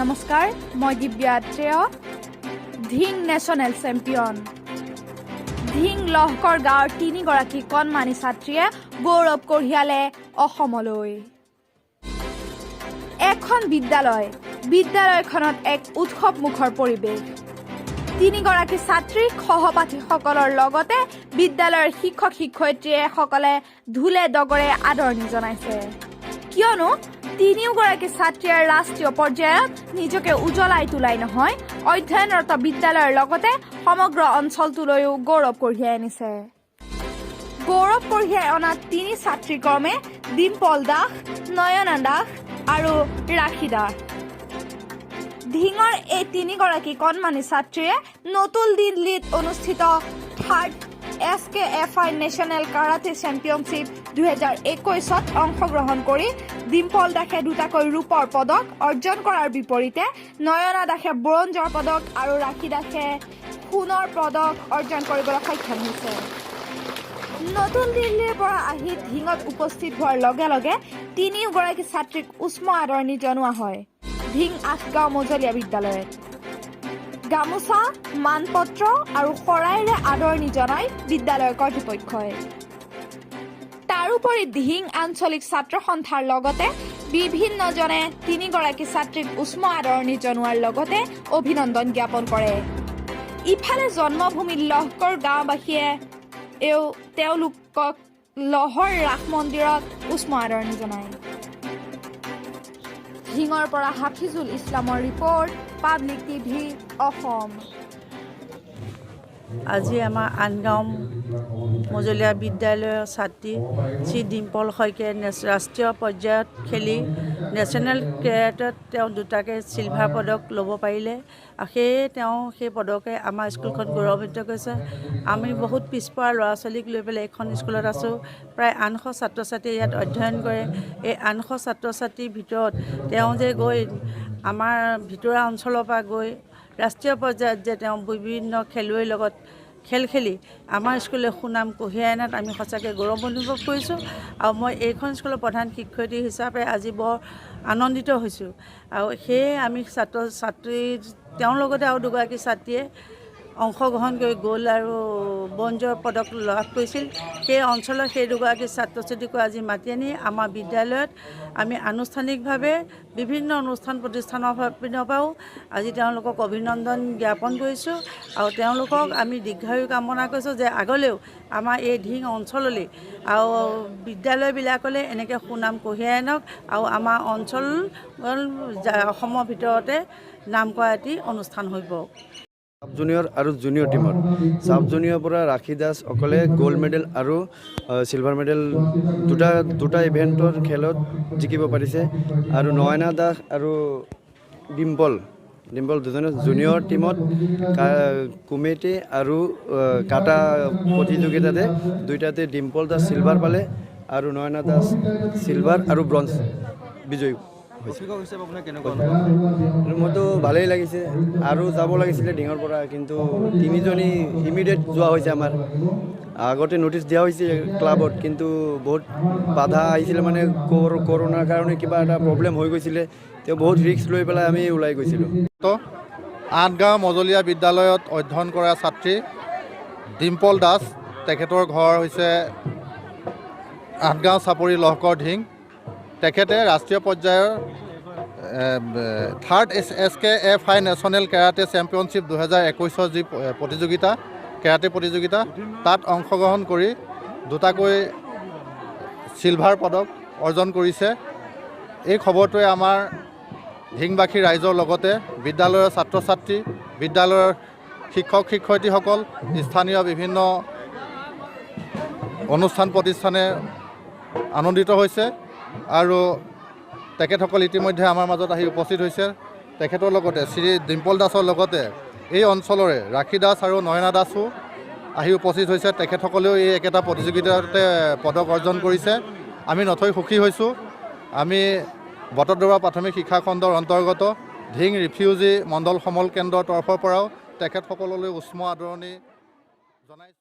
নমস্কাৰ মই Divya ত্ৰেয় Dhing national champion Dhing Lahkar গাঁৱৰ 3 গৰাকী কণমানি ছাত্ৰীয়ে গৌৰৱ কঢ়িয়ালে অসমলৈ এখন বিদ্যালয়খনত এক উৎসৱমুখৰ পৰিৱেশ 3 গৰাকী ছাত্ৰী সহপাঠীসকলৰ লগতে বিদ্যালয়ৰ শিক্ষক শিক্ষয়িত্ৰীসকলে ঢোলে ডগৰে আদৰণি জনাইছে কিয়নো 3 গৰাকী ছাত্ৰীয়ে ৰাষ্ট্ৰীয় পৰ্যায়ত নিজকে উজ্বলাই তোলাই নহয় অধ্যয়নৰত বিদ্যালয়ৰ লগতে সমগ্ৰ অঞ্চলটোলৈও গৌৰৱ কঢ়িয়াই আনিছে গৌৰৱ কঢ়িয়াই অনা 3 ছাত্ৰী ক্ৰমে ডিম্পল দাস নয়না দাস আৰু ৰাখী দাস ধিঙৰ এই 3 গৰাকী কণমানি ছাত্ৰীয়ে নতুন দিল্লীত অনুষ্ঠিত 3rd SKFI national karate championship 2021ত অংশগ্ৰহণ কৰি ডিম্পল দাসে দুটাকৈ ৰূপৰ পদক অৰ্জন কৰাৰ বিপৰীতে নয়না দাসে ব্ৰঞ্জৰ পদক আৰু ৰাখী দাসে সোণৰ পদক অৰ্জন কৰিবলৈ সক্ষম হৈছে নতুন দিল্লীৰ পৰা আহি ধিঙত উপস্থিত হোৱাৰ লগে লগে 3 গৰাকী ছাত্ৰীক উষ্ম আদৰণি জনোৱা হয় ধিং আঠগাঁও মজলীয়া বিদ্যালয়ত গামোচা মানপত্ৰ আৰু শৰাইৰে আদৰণি জনাই বিদ্যালয়ৰ কৰ্তৃপক্ষই তাৰোপৰি ধিং আঞ্চলিক ছাত্ৰ সন্থাৰ লগতে বিভিন্নজনে 3 গৰাকী ছাত্ৰীক উষ্ম আদৰণি জনোৱাৰ লগতে অভিনন্দন জ্ঞাপন কৰে ইফালে জন্মভূমি লহকৰ গাঁওবাসীয়ে তেওঁলোকক লহৰ ৰাস মন্দিৰত উষ্ম আদৰণি জনায় ধিঙৰ পৰা হাফিজুল ইছলামৰ ৰিপৰ্ট পাব্লিক টিভি অসম আজি আমাৰ আনগাঁও মজলীয়া বিদ্যালয়ৰ ছাত্ৰী শ্ৰী ডিম্পল শইকীয়াই ৰাষ্ট্ৰীয় পৰ্যায়ত খেলি নেশ্যনেল কেৰাটেত তেওঁ দুটাকৈ চিলভাৰ পদক ল'ব পাৰিলে আৰু সেই পদকে আমাৰ স্কুলখন গৌৰৱান্বিত কৰিছে আমি বহুত পিছপৰা ল'ৰা ছোৱালীক লৈ পেলাই এইখন স্কুলত আছোঁ প্ৰায় 800 ছাত্ৰ ছাত্ৰীয়ে ইয়াত অধ্যয়ন কৰে এই 800 ছাত্ৰ ছাত্ৰীৰ ভিতৰত তেওঁ যে গৈ আমাৰ ভিতৰুৱা অঞ্চলৰ পৰা গৈ ৰাষ্ট্ৰীয় পৰ্যায়ত যে তেওঁ বিভিন্ন খেলুৱৈৰ লগত খেল খেলি আমাৰ স্কুলে সুনাম কঢ়িয়াই অনাত আমি সঁচাকৈ গৌৰৱ অনুভৱ কৰিছোঁ আৰু মই এইখন স্কুলৰ প্ৰধান শিক্ষয়িত্ৰী হিচাপে আজি বৰ আনন্দিত হৈছোঁ আৰু সেয়ে আমি ছাত্ৰ ছাত্ৰী তেওঁৰ লগতে আৰু 2 গৰাকী ছাত্ৰীয়ে অংশগ্ৰহণ কৰি গ'ল্ড আৰু ব্ৰঞ্জৰ পদক লাভ কৰিছিল সেই অঞ্চলৰ সেই 2 গৰাকী ছাত্ৰ ছাত্ৰীকো আজি মাতি আনি আমাৰ বিদ্যালয়ত আমি আনুষ্ঠানিকভাৱে বিভিন্ন অনুষ্ঠান প্ৰতিষ্ঠানৰ পিনৰ পৰাও আজি তেওঁলোকক অভিনন্দন জ্ঞাপন কৰিছোঁ আৰু তেওঁলোকক আমি দীৰ্ঘায়ু কামনা কৰিছোঁ যে আগলৈও আমাৰ এই ধিং অঞ্চললৈ আৰু বিদ্যালয়বিলাকলৈ এনেকৈ সুনাম কঢ়িয়াই আনক আৰু আমাৰ অঞ্চল অসমৰ ভিতৰতে নাম কৰা এটি অনুষ্ঠান হ'ব সাব জুনিয়ৰ আৰু জুনিয়ৰ টিমৰ সাব জুনিয়ৰৰ পৰা ৰাখী দাস অকলে গ'ল্ড মেডেল আৰু চিলভাৰ মেডেল দুটা ইভেণ্টৰ খেলত জিকিব পাৰিছে আৰু নয়না দাস আৰু ডিম্পল দুজনে জুনিয়ৰ টিমত কমিটি আৰু কাটা প্ৰতিযোগিতাতে দুইটাতে ডিম্পল দাস চিলভাৰ পালে আৰু নয়না দাস চিলভাৰ আৰু ব্ৰঞ্জ বিজয়ী মইতো ভালেই লাগিছে আৰু যাব লাগিছিলে ডিঙৰ পৰা কিন্তু 3জনী ইমিডিয়েট যোৱা হৈছে আমাৰ আগতে নটিচ দিয়া হৈছে ক্লাবত কিন্তু বহুত বাধা আহিছিলে মানে কৰোনাৰ কাৰণে কিবা এটা প্ৰব্লেম হৈ গৈছিলে তেওঁ বহুত ৰিস্ক লৈ পেলাই আমি ওলাই গৈছিলোঁ আঠগাঁও মজলীয়া বিদ্যালয়ত অধ্যয়ন কৰা ছাত্ৰী ডিম্পল দাস তেখেতৰ ঘৰ হৈছে আঠগাঁও চাপৰি লহকৰ ধিং তেখেতে ৰাষ্ট্ৰীয় পৰ্যায়ৰ 3rd SKFI national karate championship 2021ৰ যি কেৰাটে প্ৰতিযোগিতা তাত অংশগ্ৰহণ কৰি দুটাকৈ চিলভাৰ পদক অৰ্জন কৰিছে এই খবৰটোৱে আমাৰ ধিংবাসী ৰাইজৰ লগতে বিদ্যালয়ৰ ছাত্ৰ ছাত্ৰী বিদ্যালয়ৰ শিক্ষক শিক্ষয়িত্ৰীসকল স্থানীয় বিভিন্ন অনুষ্ঠান প্ৰতিষ্ঠানে আনন্দিত হৈছে আৰু তেখেতসকল ইতিমধ্যে আমাৰ মাজত আহি উপস্থিত হৈছে তেখেতৰ লগতে শ্ৰী ডিম্পল দাসৰ লগতে এই অঞ্চলৰে ৰাখী দাস আৰু নয়না দাসো আহি উপস্থিত হৈছে তেখেতসকলেও এই একেটা প্ৰতিযোগিতাতে পদক অৰ্জন কৰিছে আমি নথৈ সুখী হৈছোঁ আমি বটদ্ৰৱা প্ৰাথমিক শিক্ষা খণ্ডৰ অন্তৰ্গত ধিং ৰিফিউজি মণ্ডল সমল কেন্দ্ৰৰ তৰফৰ পৰাও তেখেতসকললৈ উষ্ম আদৰণি জনাইছোঁ